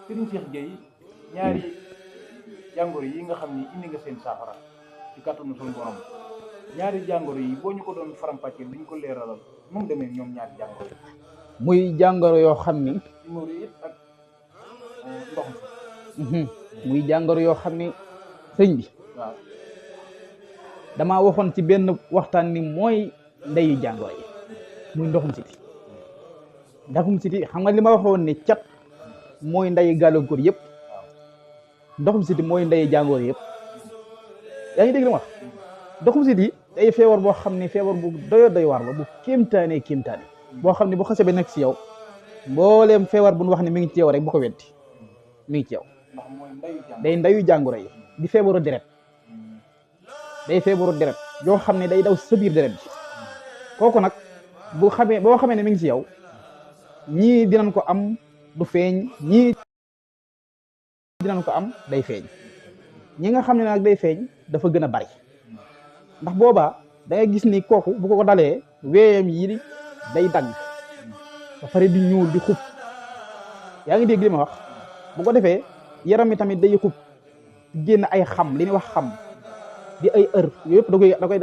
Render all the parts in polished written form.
Serigne Cheikh Gueye ñaari jàngoro yi nga xam ni indi nga seen saafara ci kàttanu suñu borom ñaari jàngoro yi boo ñu ko doon faram-fàccee duñ ko leeralal nu mu demee ñoom ñaari jàngoro yi. muy jàngoro yoo xam ni. hémorroïde ak ndox mi. muy jàngoro yoo xam ni sëñ bi. waaw damaa waxoon ci benn waxtaan ni mooy ndeyu jàngoro yi muy ndoxum siti. ndoxum siti xam nga li ma waxoon ni cat mooy ndeyu gàllankoor yëpp. ndoxum siti mooy ndeyu jàngoro yëpp. yaa ngi dégg li ma wax ndoxum siti day feebar boo xam ne feebar bu doy waar la bu kéemtaane boo xam ne bu xasee ba nekk si yow mbooleem feebar bu ñu wax ne mi ngi ci yow rek bu ko weddi mi ngi ci yow. day ndeyu jàngoro yi di feebaru deret day feebaru deret yoo xam ne day daw sa biir deret bi kooku nag boo xamee ne mi ngi ci yow ñii dinañ ko am du feeñ ñii dinañ ko am day feeñ ñi nga xam ne nag day feeñ dafa gën a bari ndax boobaa da ngay gis ni kooku bu ko dalee weeyam yi day dagg ba pare di ñuul di xub yaa ngi dégg li ma wax bu ko defee yaram mi tamit day xub génn ay xam li ñuy wax xam di ay yooyu yëpp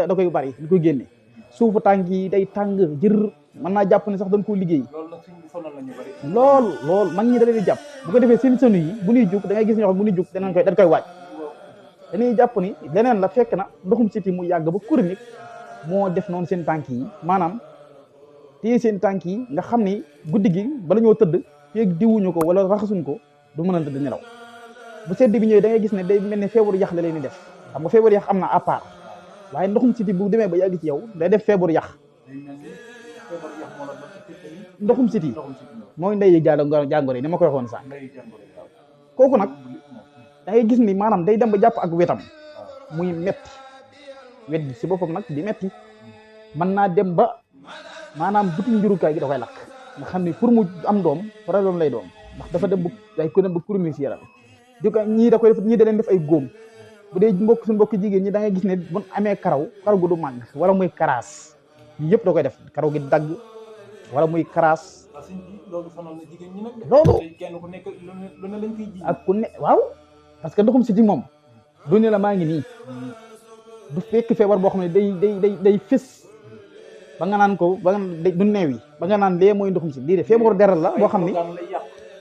da koy bari di ko génne suufu tànk yi day tàng jër mën naa jàpp ne sax dañ koo liggéey lool mag ñi da leen di jàpp bu ko defee seen sënu yi bu ñuy jug da ngay gis ñoo xam bu ñuy jug dañ koy waaj dañuy jàpp ni leneen la fekk na ndoxum siti mu yàgg ba chronique moo def noonu seen tànk yi maanaam téye seen tànk yi nga xam ni guddi gi bala ñoo tëdd feeg diwuñu ko wala raxasuñ ko du mën a tëdd nelaw bu sedd bi ñëwee da ngay gis ne day mel ne feebaru yax la leen di def xam nga feebaru yax am na à part waaye ndoxum siti bu demee ba yàgg ci yow day def feebaru yax ndoxum siti mooy ndeyu jàngoro yi ni ma koy waxoon sànq kooku nag da ngay gis ni maanaam day dem ba jàpp ak wetam muy metti wet gi si boppam nag di metti mën naa dem ba maanaam buti njurukaay gi da koy lakk nga xam ni pour mu am doom problème lay doom ndax dafa dem ba chronique si yaram ñii da koy def ñii da leen def ay góom bu dee suñu mbokk jigéen ñi da ngay gis ne bu amee karaw gu du màgg wala muy karaas yëpp da koy def karaw gi dagg wala muy karaas loolu sonal na jigéen ñi nag loolu kenn ku nekk lu ne lañ koy ji ak ku ne waaw parce que ndoxum siti moom du ne la maa ngi nii du fekk feebar boo xam ne day fés ba nga naan ko ba nga du neew yi ba nga naan lee mooy ndoxum siti lii de feebaru deret la boo xam ni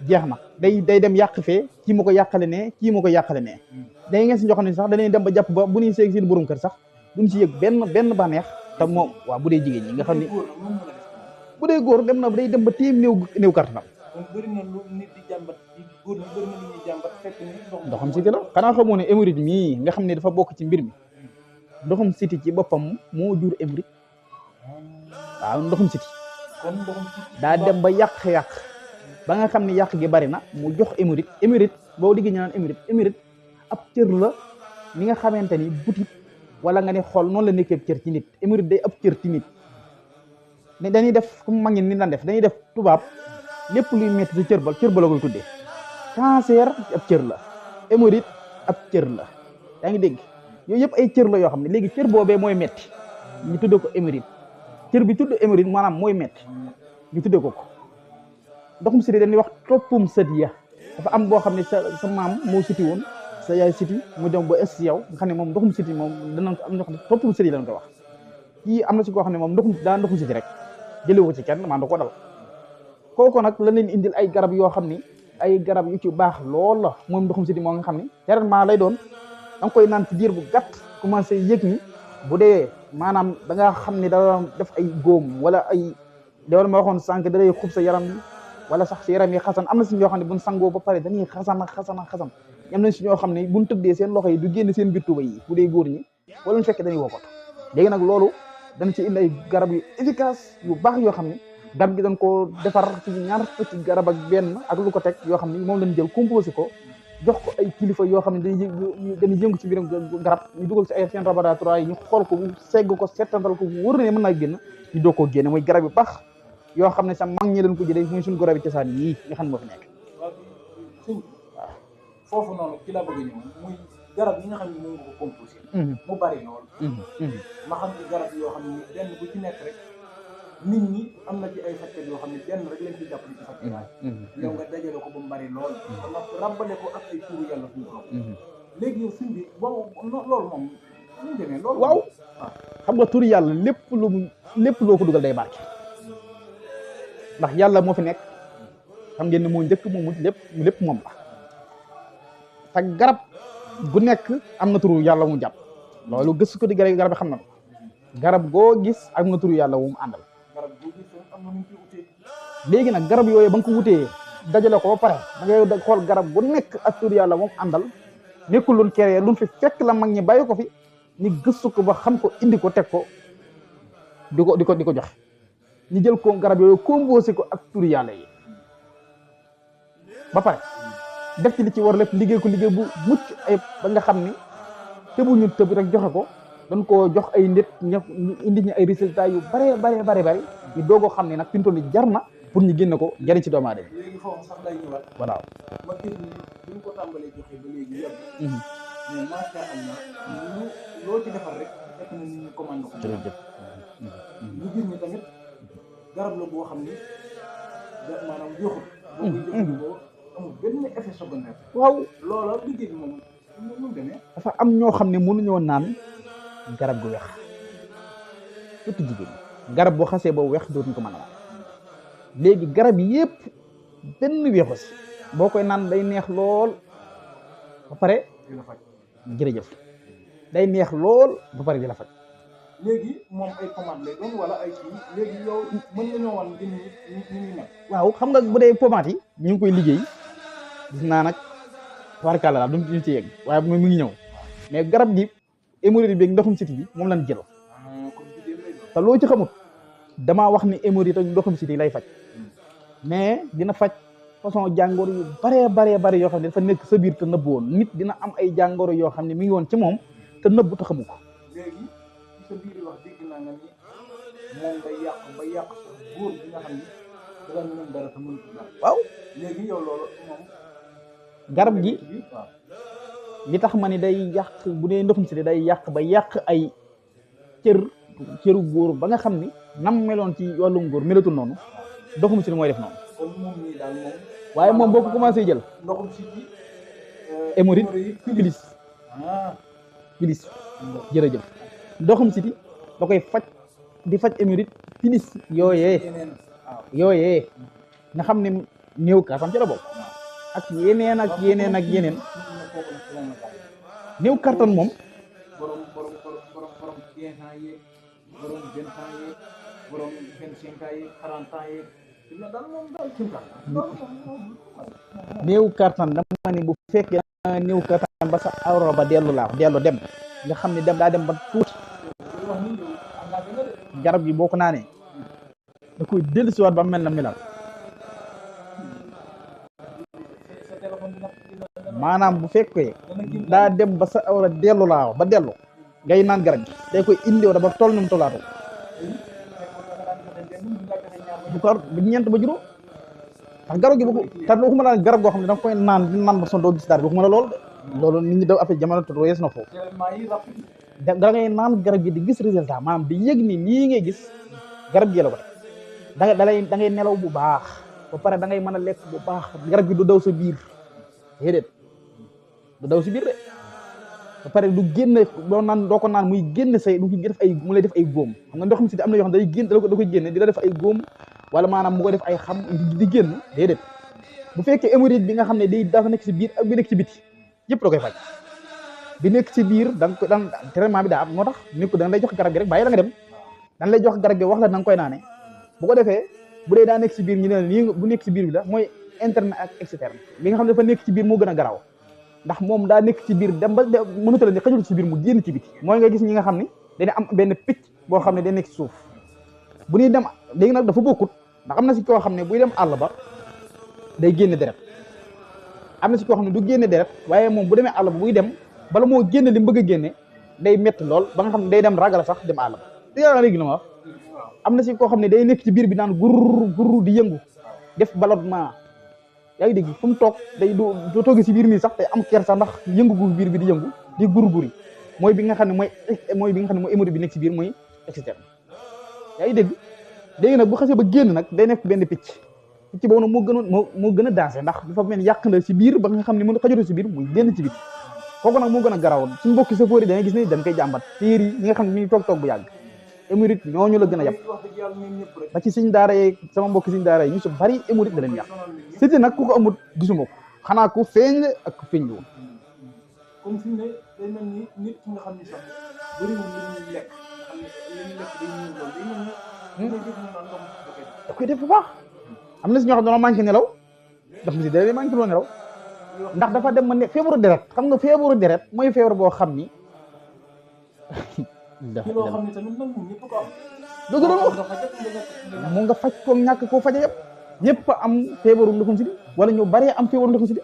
jeex na day dem yàq fee kii ma ko yàqale ne kii ma ko yàqale ne day ngeen si ñoo xam ne sax dañuy dem ba jàpp ba bu ñuy seeg seen borom kër sax duñ si yëg benn bànneex te moom waaw bu dee jigéen ñi nga xam ni bu dee góor dem na day dem ba téem néew kartanam bëri na lu nit di jàmbat góor ñi bëri na lu ñuy jàmbat fekk ni ndoxam siti la xanaa xamoo ne hémorroïde mii nga xam ne dafa bokk ci mbir mi ndoxam siti ci boppam moo jur hémorroïde waaw ndoxam siti daa dem ba yàq ba nga xam ne yàq gi bari na mu jox hémorroïde boo diggee ñu naan hémorroïde ab cër la ni nga xamante ni butit wala nga ne xool noonu la nekkee cër ci nit hémorroïde day ab cër ci nit ne dañuy def comme mag ñi ni lan def dañuy def tubaab lépp luy metti ci cër ba la koy tuddee cancer ab cër la hémorroïde ab cër la yaa ngi dégg yooyu yëpp ay cër la yoo xam ne léegi cër boobee mooy metti ñu tuddee ko hémorroïde cër bi tudd hémorroïde maanaam mooy metti ñu tuddee ko ndoxum siti dañuy wax toppum sët ya dafa am boo xam ne sa maam moo siti woon sa yaay siti mu dem ba ës si yow nga xam ne moom ndoxum siti moom danañ ko am ñoo xam ne toppum sët yi lañ koy wax kii am na si koo xam ne moom ndoxum siti rek jëlewu ko ci kenn maa da ko dal kooku nag la leen indil ay garab yoo xam ni ay garab yu ci baax lool la moom ndoxum siti moo nga xam ni traitement lay doon da nga koy naan ci diir bu gàtt commencé yëg ni bu dee maanaam da nga xam ne da def ay góom wala ay loolu ma waxoon sànq da lay xub sa yaram yi wala sax si yaram yi xasan am na si ñoo xam ne buñ sangoo ba pare dañuy xasan am na si ñoo xam ne buñ tëddee seen loxo yi du génn seen biir tuba yi bu dee góor ñi wala ñu fekk dañuy wokkatu léegi nag loolu dañ ci indi ay garab yu efficace yu baax yoo xam ne garab gi dañ ko defar ci ñaar fukki garab ak benn ak lu ko teg yoo xam ne moom lañ jël composé ko jox ko ay kilifa yoo xam ne dañuy yëngu ci biiram garab ñu dugal ci ay seen laboratoire yi ñu xool ko bu segg ko settantal ko bu wër ne mën naa génn ñu doog koo génne muy garab yu baax yoo xam ne sax mag ñi leen ko jëlee muy suñu garab yi cosaan yii nga xam ne moo fi nekk. waaw foofu noonu ci la bëgg ñëw muy garab yi nga xam ne moom nga ko composé. mu bari lool. ma xam ci garab yoo xam ne benn bu ci nekk rek nit ñi am na ci ay facteurs yoo xam ne benn rek lañ ci jàpp ci facteur yow nga dajale ko ba mu bari lool ba ràbbale ko ak ay tuuru yàlla suñu borom léegi yow suñ bi boobu loolu moom ñu demee loolu waaw xam nga turu yàlla lépp loo ko dugal day barke ndax yàlla moo fi nekk xam ngeen ne moo njëkk moom lépp moom la te garab gu nekk am na turu yàlla mu jàpp loolu gëstu ko di garab yi xam na ko garab goo gis am na turu yàlla wu mu àndal léegi nag garab yooyu ba nga ko wutee dajale ko ba pare da ngay xool garab gu nekk ak turu yàlla moom àndal nekkul luñ créé luñ fi fekk la mag ñi bàyyi ko fi ñu gëstu ko ba xam ko indi ko teg ko di ko joxe ñu jël ko garab yooyu composé ko ak turu yàlla yi ba pare def ci li ci war lépp liggéey ko liggéey bu mucc ay ba nga xam ni tëbuñu tëb rek joxe ko dañ koo jox ay nit ñu indi ñu ay résultats yu bare ñu doogoo xam ne nag fi mu toll nii jar na pour ñu génne ko jariñ ci doomu aadama léegi foofu sax lay ñëwaat voilà ma gis ni buñ ko tàmbalee joxe ba léegi yàgg mais macha allah loo ci defar rek fekk na nit ñi commande ko jërëjëf ñu gis ni tamit garab la boo xam ni maanaam joxut boo koy jëfandikoo amul benn effet secondaire waaw loola liggéey bi moom mu demee dafa am ñoo xam ne mënuñoo naan garab gu weex surtout jigéen garab boo xasee boobu weex dootuñ ko mën a naan léegi garab yépp benn weexu si boo koy naan day neex lool ba pare di la faj jërëjëf day neex lool ba pare di la faj léegi moom ay pommade lay doon wala ay kii léegi yow mën nga ñoo wan gën ñu nekk waaw xam nga bu dee pommade yi ñu ngi koy liggéey gis naa nag tubaarkàlla daal duñ ci yegg waaye mu ngi ñëw mais garab gi hémorroïde bi ak ndoxum siti bi moom lañ jël te loo ci xamut damaa wax ni hémorroïde ak ndoxum siti lay faj mais dina faj façon jàngoro yu bare yoo xam ne dafa nekk sa biir te nëbb woon nit dina am ay jàngoro yoo xam ne mi ngi woon ci moom te nëbb te xamu ko léegi ci sa biir wax dégg naa nga ni moom day yàq ba yàq góor bi nga xam ni dara mën dara te mënut dara waaw léegi yow loolu moom garab gi waaw li tax ma ni day yàq bu dee ndoxum si day yàq ba yàq ay cëru góor ba nga xam ni nam meloon ci wàllum góor melatul noonu ndoxum si mooy def noonu kon moom nii daal moom waaye moom boo ko commencé jël ndoxum si ci hémorroïde pilis jërëjëf ndoxum siti da koy faj di faj hémorroïde pilis yooyee nga xam ne néew kàttan ci la bokk ak yeneen néew kàttan moom borom 15 ans yeeg borom 20 ans yeeg borom 25 ans yeeg 40 ans yeeg dina daal moom daal néew kàttan dama ni bu fekkee néew kàttan ba sa awra ba dellu dem nga xam ne daa dem ba tuuti garab gi boo ko naanee da koy dellusiwaat ba mel na melal maanaam bu fekkee daa dem ba sa awra dellu ngay naan garab gi day koy indiw da ba toll nu mu tollaatoo bu ñeent ba juróom ndax garab gi bu ko te waxuma la garab goo xam ne da nga koy naan di naan ba son doo gis dara waxuma la loolu de loolu nit ñi daw affaire jamono toto yees na foofu da ngay naan garab gi di gis résultat maanaam di yëg ni lii ngay gis garab gi la ko def da ngay nelaw bu baax ba pare da ngay mën a lekk bu baax garab gi du daw sa biir déedéet du daw si biir de ba pare du génne doo ko naan muy génne say du def ay mu lay def ay góom xam nga ndox mi si am na yoo xam ne day génn da koy génne di la def ay góom wala maanaam mu ko def ay xam di génn déedéet bu fekkee hémorroïde bi nga xam ne day dafa nekk si biir ak bi nekk si biti yëpp da koy faj bi nekk si biir da nga ko daan traitement bi daa am moo tax nit ko da nga lay jox garab gi rek bàyyi la nga dem dañ lay jox garab gi wax la na nga koy naane bu ko defee bu dee daa nekk si biir ñu ne lii bu nekk si biir bi la mooy interne ak externe bi nga xam ne dafa nekk ci biir moo gën a garaaw ndax moom daa nekk ci biir dem ba mënutala ne xajul ci biir mu génn ci biti mooy nga gis ñi nga xam ne dañu am benn picc boo xam ne day nekk ci suuf bu ñuy dem léegi nag dafa bokkut ndax am na si koo xam ne buy dem àll ba day génne deret am na si koo xam ne du génne deret waaye moom bu demee àll ba buy dem bala moo génne li mu bëgg a génne day metti lool ba nga xam ne day dem ragal sax dem àll ba dégg léegi la ma wax am na si koo xam ne day nekk ci biir bi naan gur di yëngu def ballonnement yaa ngi dégg fu mu toog day du toogee si biir nii sax day am kersa ndax yëngu gu biir bi di yëngu di gur mooy bi nga xam ne mooy bi nga xam ne mooy hémorroïde bi nekk si biir mooy externe yaa ngi dégg léegi nag bu xasee ba génn nag day nekk benn picc boobu nag moo gën a dansé ndax dafa mel ni yàq na si biir ba nga xam ne mën xajatu si biir muy génn ci biir kooku nag moo gën a garaw suñu mbokki safóor yi da ngay gis ne dañ koy jàmbat téer yi ñi nga xam ne ñu ngi toog bu yàgg émorite ñooñu la gën a yàpp ba ci suñ daara yi sama mbokki suñ daara yi ñu si bari émorite da leen yàq surtout nag ku ko amul gisuma ko xanaa ku feeñ ak ku feeñ woon comme fi ne day mel ni nit ki nga xam ne sax bëriwul lu ñuy lekk xam ne li ñuy lekk day ñuul lool day mel ni da koy def bu baax am na si ñoo xam ne dañoo manqué nelaw ndax misi day manqué loo nelaw ndax dafa dem ma ne feebaru deret xam nga feebaru deret mooy feebar boo xam ni loo xam ne tamit nag ñëpp ko am dëgg la mu nga faj ko ñàkk koo faja yëpp ñëpp am feebaru ndoxum si di wala ñu bari am feebaru ndoxum si di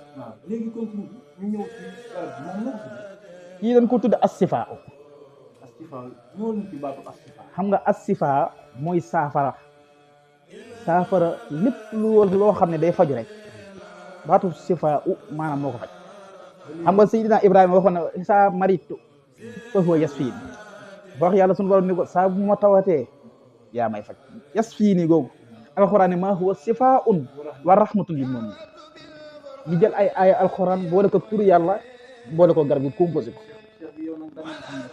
léegi continue ñu ñëw ci garab bi moom nag kii dañ ko tudd asifa ñëwal ci baatu asifa xam nga asifa mooy saafara lépp loo xam ne day faju rek baatu sifa maanaam moo ko faj xam nga Seydina Ibrahima waxoon na saa maritu fa huwa yasfiin wax yàlla sunu borom ni ko saa bu ma tawatee yaa may faj yasfiini googu alxuraan ne maa huwa sifaa'un wa rahmatun lil mu'minin ñu jël ay aaya alxuraan boole ko turu yàlla boole ko garab gi composé ko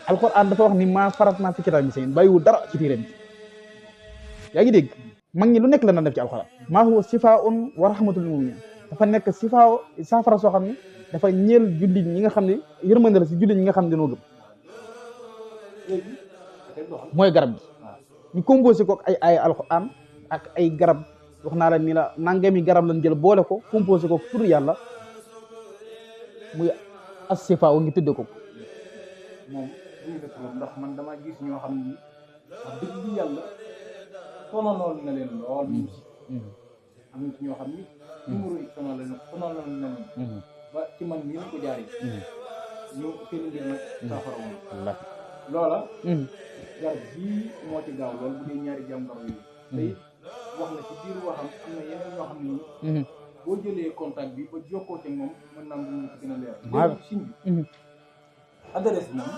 alxuraan dafa wax ni maa farat naa fi kitaab bi seen bàyyiwul dara ci téeréem bi yaa ngi dégg mag ñi lu nekk la na def ci alxuraan maa huwa sifaa'un wa rahmatun lil mu'minin dafa nekk sifaa saafara soo xam ne dafa ñeel jullit ñi nga xam ne yërmande la si jullit ñi nga xam ne dañoo gëm mooy garab gi ñu composé ko ay aaya alxuraan ak ay garab wax naa la ni la nangami garab lañ jël boole ko composé ko tur yàlla muy asifa wu ngi tudde ko moom duñu def ndax man dama gis ñoo xam ni wax dëgg bi yàlla sonaloon na leen lool am na ci ñoo xam ni numéro yi sonaloon na leen ba ci man mii lañ ko jaaree ñu seen mbir nag saafara woon loola garab bii moo ci gaaw lool bu dee ñaari jàngoro yi tey wax na ci biir waxam am na yeneen ñoo xam ne boo jëlee contact bi ba jokkoo ci moom mën naa mën na ci gën a leer léegi siñ bi adresse bi moom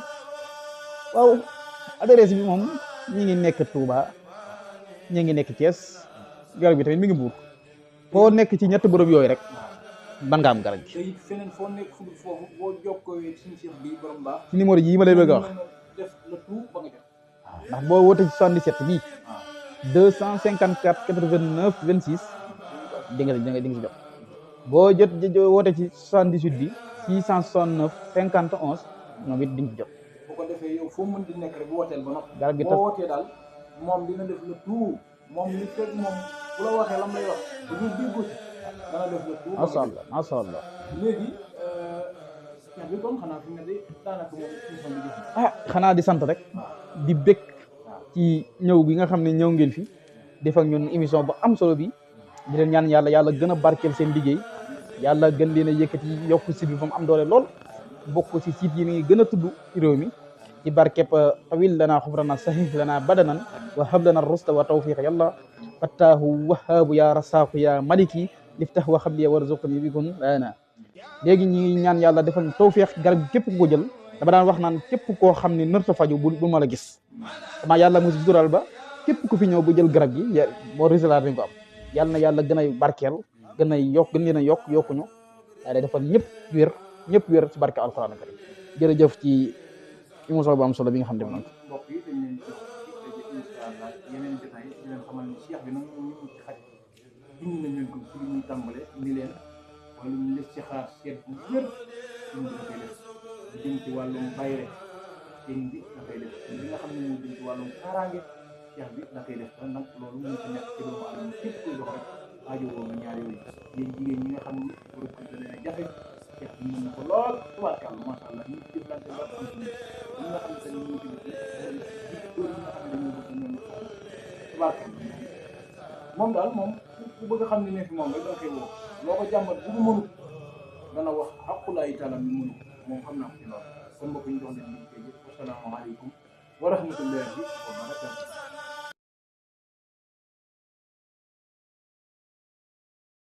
waaw adresse bi moom ñi ngi nekk Touba ñi ngi nekk Thiès garab bi tamit mi ngi Mbuur foo nekk ci ñett bërëb yooyu rek ban nga am garab gi tey feneen foo nekk fu foofu boo jokkoo suñu Cheikh bi borom baax ci numéro yi ma lay bëgg a wax def le tout ba nga jot ndax boo wootee ci 77 bii 254 89 26 di nga si jot boo woote ci 78 bi 669 50 11 moom it di nga ci jot bu ko defee yow foo mën di nekk rek bu wooteel ba noppi garab gi boo wootee daal moom dina def le tout moom li fekk moom bu la waxee lam lay wax bu ñu déggu ci dana def le tout masha Allah léegi bi kon xanaa fi ne de daanaka moom émission bi xanaa di sant rek di bëgg ci ñëw gi nga xam ne ñëw ngeen fi def ak ñun émission bu am solo bi di leen ñaan yàlla gën a barkeel seen liggéey yàlla gën leen a yëkkati yokk site bi fa mu am doole lool bokk ci site yi ni gën a tudd ci réew mi ci barkeb tawil lana xufrana sahih lana badanan wa hab lana rusta wa tawfiq yàlla fattaahu wahaabu ya rasaaku ya maliki liftah wa xabli warzuqni bikun lana léegi ñi ngi ñaan yàlla defal tawfiq garab gi képp ku ko jël dama daan wax naan képp koo xam ne nërta faju bu ma la gis dama yàlla mu si dural ba képp ku fi ñëw bu jël garab gi boo résultat dañ ko am yàlla na yàlla gën a barkeel gën a yokk gën leen a yokkuñu day defal ñëpp wér ci barke alquran karim jërëjëf ci émission bu am solo bi nga xam ne moom mbokk yi dañ leen jox incha allah yeneen jotaay di leen xamal ni Cheikh bi nag moom ñu ci xaj indi nañ leen ko ci li ñuy tàmbale ni leen wala ñu les ci xaar seet bu wér ñu da koy def di jëm ci wàllum bayre sëñ bi da koy def li nga xam ne moo jëm ci wàllum kaaraange Cheikh bi da koy def te nag loolu mën ci nekk ci doomu adama képp koy dox rek aajo boobu ñaar yooyu yéen jigéen ñi nga xam ni borom kër da leen a jafe Cheikh bi mën na ko lool tubaarkàlla macha allah ñu ci jëflante ba am ci ñi nga xam ne tamit ñu ngi ci góor ñi nga xam ne dañoo bëgg ñoom tubaarkàlla moom daal moom ku bëgg a xam ne ne fi moom rek da nga koy woo loo ko jàmbat bu mu mënut dana wax aqulaayi taala mi mënut moom xam naa ko ci loolu kon mbokk ñu jox leen ñu koy jëf asalaamaaleykum wa rahmatullahi wa barakatuh